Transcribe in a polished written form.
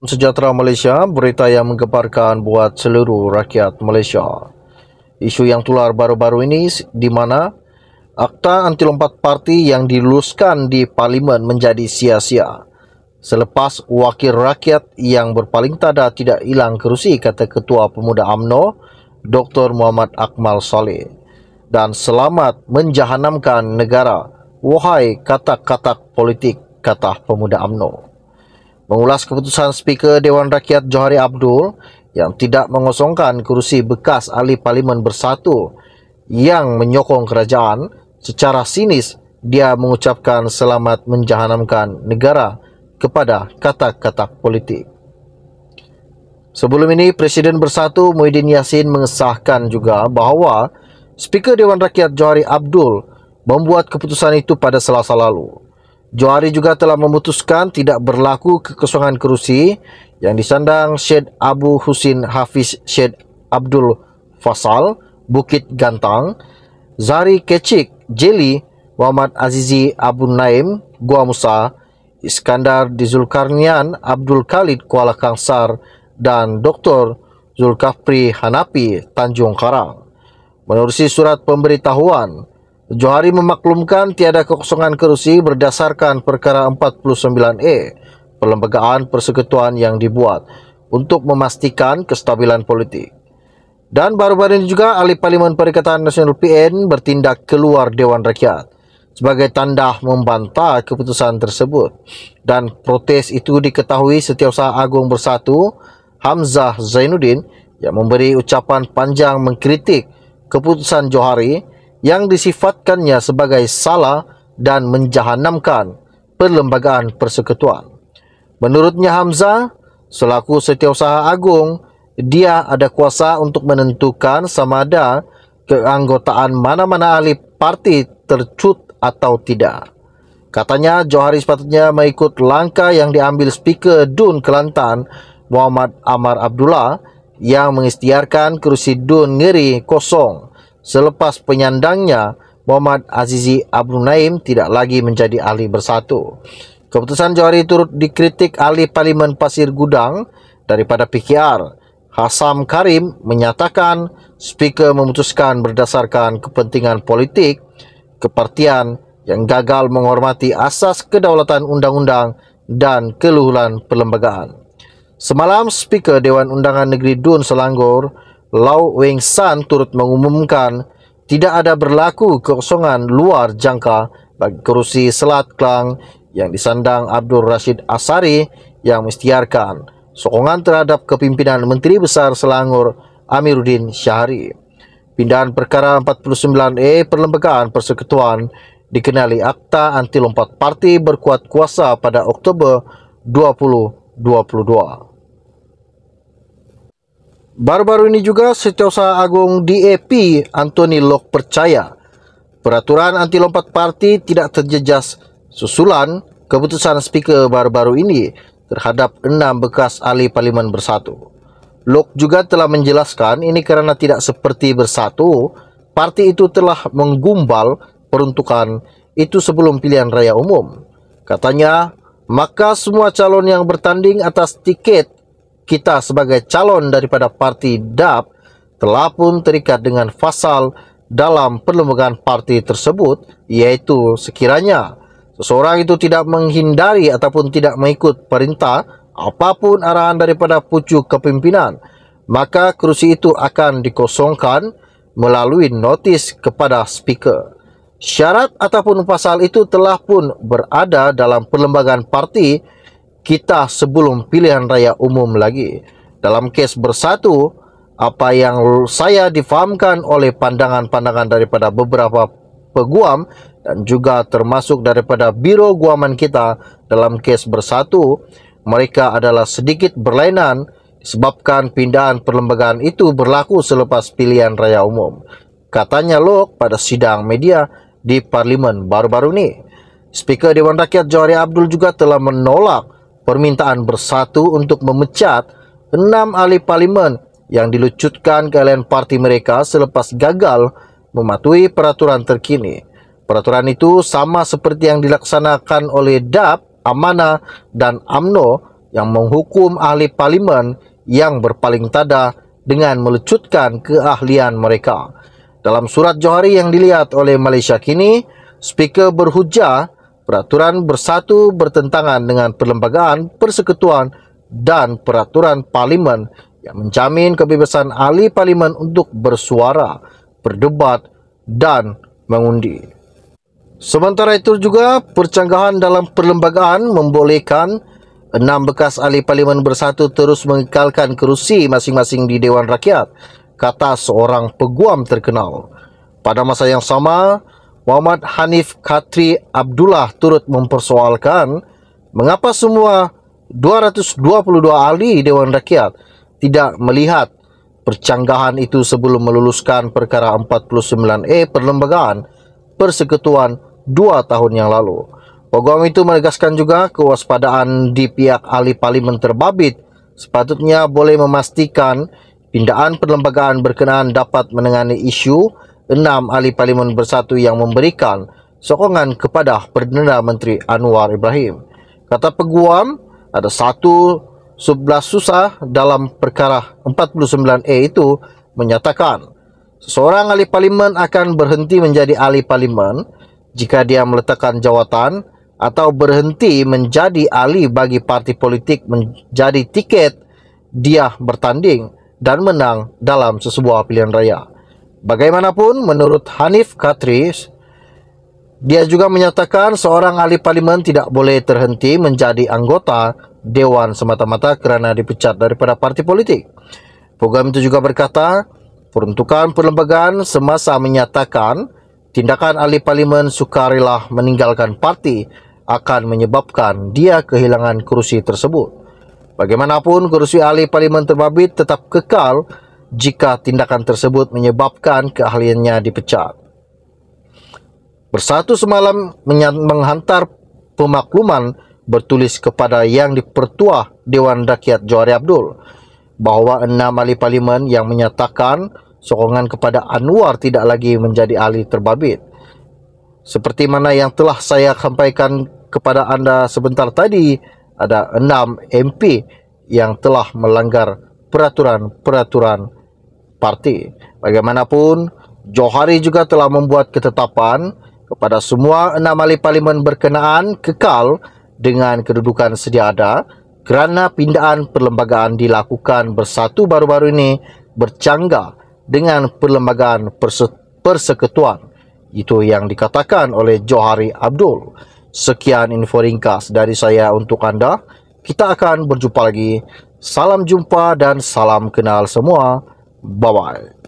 Sejahtera Malaysia, berita yang menggemparkan buat seluruh rakyat Malaysia. Isu yang tular baru-baru ini di mana Akta Anti Lompat Parti yang diluluskan di Parlimen menjadi sia-sia. Selepas wakil rakyat yang berpaling tada tidak hilang kerusi, kata Ketua Pemuda UMNO, Dr. Muhammad Akmal Saleh. Dan selamat menjahanamkan negara, wahai katak-katak politik, kata Pemuda UMNO. Mengulas keputusan Speaker Dewan Rakyat Johari Abdul yang tidak mengosongkan kerusi bekas ahli Parlimen Bersatu yang menyokong kerajaan, secara sinis dia mengucapkan selamat menjahanamkan negara kepada katak-katak politik. Sebelum ini, Presiden Bersatu Muhyiddin Yassin mengesahkan juga bahawa Speaker Dewan Rakyat Johari Abdul membuat keputusan itu pada Selasa lalu. Johari juga telah memutuskan tidak berlaku kekosongan kerusi yang disandang Syed Abu Husin Hafiz Syed Abdul Fasal, Bukit Gantang, Zahri Kecik, Jeli, Muhammad Azizi Abu Naim, Gua Musa, Iskandar di Zulkarnian Abdul Khalid Kuala Kangsar dan Dr. Zulkafli Hanapi Tanjung Karang. Menerusi surat pemberitahuan, Johari memaklumkan tiada kekosongan kerusi berdasarkan perkara 49A Perlembagaan Persekutuan yang dibuat untuk memastikan kestabilan politik. Dan baru-baru ini juga ahli Parlimen Perikatan Nasional PN bertindak keluar Dewan Rakyat sebagai tanda membantah keputusan tersebut. Dan protes itu diketahui Setiausaha Agung Bersatu Hamzah Zainuddin yang memberi ucapan panjang mengkritik keputusan Johari yang disifatkannya sebagai salah dan menjahanamkan Perlembagaan Persekutuan. Menurutnya Hamzah, selaku Setiausaha Agung, dia ada kuasa untuk menentukan sama ada keanggotaan mana-mana ahli parti tercut atau tidak. Katanya Johari sepatutnya mengikut langkah yang diambil Speaker DUN Kelantan Muhammad Amar Abdullah yang mengisytiharkan kerusi DUN Ngeri kosong selepas penyandangnya Muhammad Azizi Abu Naim tidak lagi menjadi ahli Bersatu. Keputusan Johari turut dikritik ahli Parlimen Pasir Gudang daripada PKR. Hasam Karim menyatakan Speaker memutuskan berdasarkan kepentingan politik kepartian yang gagal menghormati asas kedaulatan undang-undang dan keluhuran perlembagaan. Semalam, Speaker Dewan Undangan Negeri DUN Selangor Lau Weng San turut mengumumkan tidak ada berlaku kekosongan luar jangka bagi kerusi Selat Klang yang disandang Abdul Rashid Asari yang mengisytiharkan sokongan terhadap kepimpinan Menteri Besar Selangor Amiruddin Syahri. Pindahan perkara 49A Perlembagaan Persekutuan dikenali Akta Anti Lompat Parti berkuat kuasa pada Oktober 2022. Baru-baru ini juga Setiausaha Agung DAP Anthony Lok percaya peraturan anti lompat parti tidak terjejas susulan keputusan Speaker baru-baru ini terhadap 6 bekas ahli Parlimen Bersatu. Lok juga telah menjelaskan ini kerana tidak seperti Bersatu, parti itu telah menggumbal peruntukan itu sebelum pilihan raya umum. Katanya, maka semua calon yang bertanding atas tiket kita sebagai calon daripada parti DAP telah pun terikat dengan fasal dalam perlembagaan parti tersebut, iaitu sekiranya seseorang itu tidak menghindari ataupun tidak mengikut perintah apapun arahan daripada pucuk kepimpinan, maka kerusi itu akan dikosongkan melalui notis kepada Speaker. Syarat ataupun pasal itu telah pun berada dalam perlembagaan parti kita sebelum pilihan raya umum lagi. Dalam kes Bersatu, apa yang saya difahamkan oleh pandangan-pandangan daripada beberapa peguam dan juga termasuk daripada Biro Guaman kita dalam kes Bersatu, mereka adalah sedikit berlainan disebabkan pindahan perlembagaan itu berlaku selepas pilihan raya umum. Katanya Lok pada sidang media di Parlimen baru-baru ini. Speaker Dewan Rakyat Johari Abdul juga telah menolak permintaan Bersatu untuk memecat 6 ahli Parlimen yang dilucutkan keahlian parti mereka selepas gagal mematuhi peraturan terkini. Peraturan itu sama seperti yang dilaksanakan oleh DAP, Amanah dan UMNO yang menghukum ahli parlimen yang berpaling tada dengan melecutkan keahlian mereka. Dalam surat Johari yang dilihat oleh Malaysia kini, Speaker berhujah peraturan bersatu bertentangan dengan Perlembagaan Persekutuan dan peraturan parlimen yang menjamin kebebasan ahli parlimen untuk bersuara, berdebat dan mengundi. Sementara itu juga, percanggahan dalam perlembagaan membolehkan 6 bekas ahli parlimen bersatu terus mengekalkan kerusi masing-masing di Dewan Rakyat, kata seorang peguam terkenal. Pada masa yang sama, Muhammad Hanif Khatri Abdullah turut mempersoalkan mengapa semua 222 ahli Dewan Rakyat tidak melihat percanggahan itu sebelum meluluskan perkara 49A Perlembagaan Persekutuan 2 tahun yang lalu. Peguam itu menegaskan juga kewaspadaan di pihak ahli parlimen terbabit sepatutnya boleh memastikan pindaan perlembagaan berkenaan dapat menangani isu 6 ahli parlimen bersatu yang memberikan sokongan kepada Perdana Menteri Anwar Ibrahim. Kata peguam, ada satu sebelas susah dalam perkara 49A itu menyatakan seseorang ahli parlimen akan berhenti menjadi ahli parlimen jika dia meletakkan jawatan atau berhenti menjadi ahli bagi parti politik menjadi tiket dia bertanding dan menang dalam sesebuah pilihan raya. Bagaimanapun, menurut Hanif Khatri, dia juga menyatakan seorang ahli parlimen tidak boleh terhenti menjadi anggota Dewan semata-mata kerana dipecat daripada parti politik. Program itu juga berkata, peruntukan perlembagaan semasa menyatakan tindakan ahli parlimen sukarela meninggalkan parti akan menyebabkan dia kehilangan kerusi tersebut. Bagaimanapun, kerusi ahli parlimen terbabit tetap kekal jika tindakan tersebut menyebabkan keahliannya dipecat. Bersatu semalam menghantar pemakluman bertulis kepada Yang di-Pertua Dewan Rakyat Johari Abdul bahawa 6 ahli parlimen yang menyatakan sokongan kepada Anwar tidak lagi menjadi ahli terbabit. Seperti mana yang telah saya sampaikan kepada anda sebentar tadi, ada 6 MP yang telah melanggar peraturan-peraturan parti. Bagaimanapun, Johari juga telah membuat ketetapan kepada semua 6 ahli parlimen berkenaan kekal dengan kedudukan sedia ada kerana pindaan perlembagaan dilakukan bersatu baru-baru ini bercanggah dengan Perlembagaan Persekutuan. Itu yang dikatakan oleh Johari Abdul. Sekian info ringkas dari saya untuk anda. Kita akan berjumpa lagi. Salam jumpa dan salam kenal semua. Bye-bye.